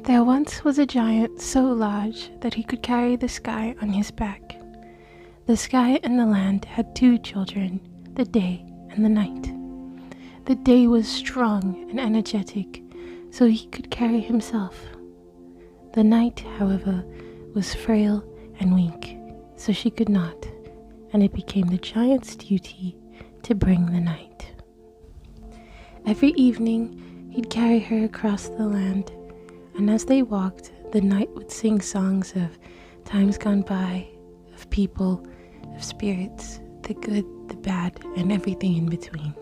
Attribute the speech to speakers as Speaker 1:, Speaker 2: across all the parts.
Speaker 1: There once was a giant so large that he could carry the sky on his back. The sky and the land had two children, the day and the night. The day was strong and energetic, so he could carry himself. The night, however, was frail and weak, so she could not, and it became the giant's duty to bring the night. Every evening, he'd carry her across the land, and as they walked, the night would sing songs of times gone by, of people, of spirits, the good, the bad, and everything in between.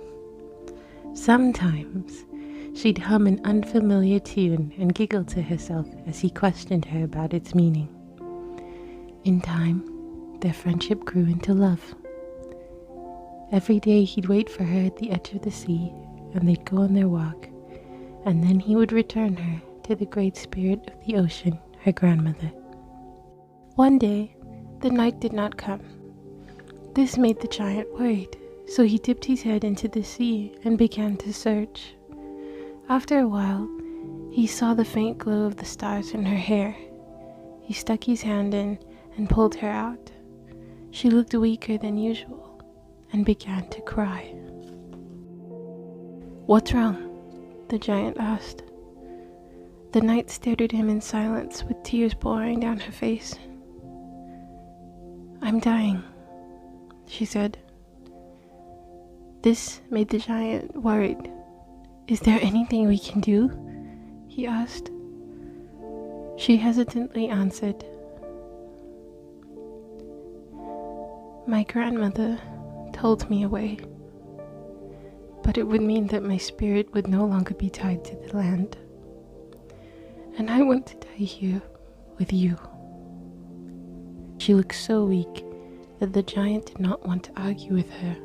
Speaker 1: Sometimes, she'd hum an unfamiliar tune and giggle to herself as he questioned her about its meaning. In time, their friendship grew into love. Every day he'd wait for her at the edge of the sea, and they'd go on their walk, and then he would return her to the great spirit of the ocean, her grandmother. One day, the night did not come. This made the giant worried, so he dipped his head into the sea and began to search. After a while, he saw the faint glow of the stars in her hair. He stuck his hand in and pulled her out. She looked weaker than usual and began to cry. "What's wrong?" the giant asked. The night stared at him in silence with tears pouring down her face. "I'm dying," she said. This made the giant worried. "Is there anything we can do?" he asked. She hesitantly answered, "My grandmother told me a way, but it would mean that my spirit would no longer be tied to the land. And I want to die here with you." She looked so weak that the giant did not want to argue with her,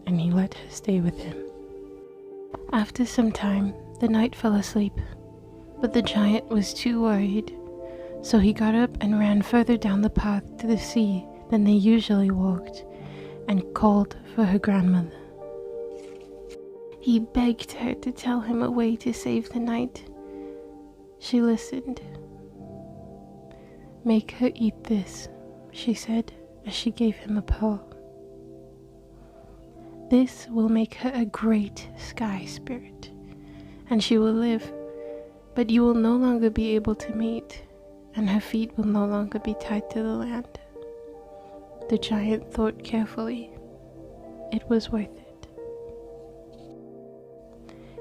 Speaker 1: and he let her stay with him. After some time, the knight fell asleep, but the giant was too worried, so he got up and ran further down the path to the sea than they usually walked, and called for her grandmother. He begged her to tell him a way to save the knight. She listened. "Make her eat this," she said as she gave him a pearl. "This will make her a great sky spirit, and she will live, but you will no longer be able to meet, and her feet will no longer be tied to the land." The giant thought carefully. It was worth it.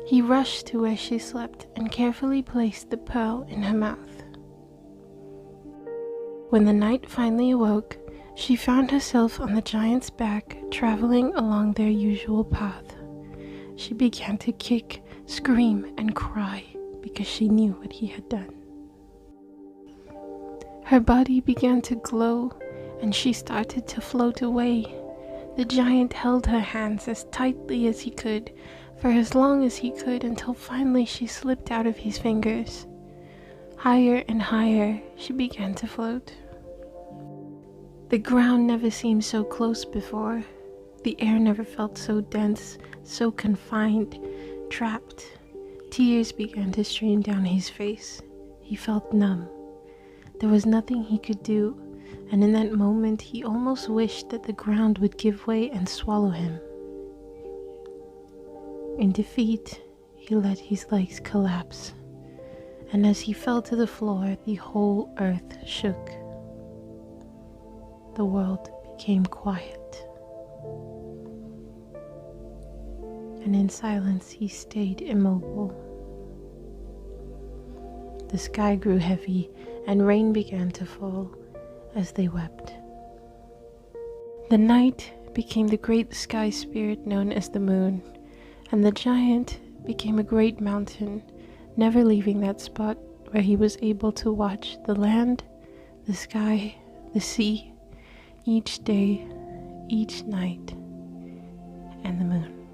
Speaker 1: He rushed to where she slept and carefully placed the pearl in her mouth. When the night finally awoke, she found herself on the giant's back, traveling along their usual path. She began to kick, scream, and cry because she knew what he had done. Her body began to glow, and she started to float away. The giant held her hands as tightly as he could, for as long as he could, until finally she slipped out of his fingers. Higher and higher, she began to float. The ground never seemed so close before. The air never felt so dense, so confined, trapped. Tears began to stream down his face. He felt numb. There was nothing he could do, and in that moment he almost wished that the ground would give way and swallow him. In defeat, he let his legs collapse, and as he fell to the floor, the whole earth shook. The world became quiet, and in silence he stayed immobile. The sky grew heavy, and rain began to fall as they wept. The night became the great sky spirit known as the moon, and the giant became a great mountain, never leaving that spot where he was able to watch the land, the sky, the sea, each day, each night, and the moon.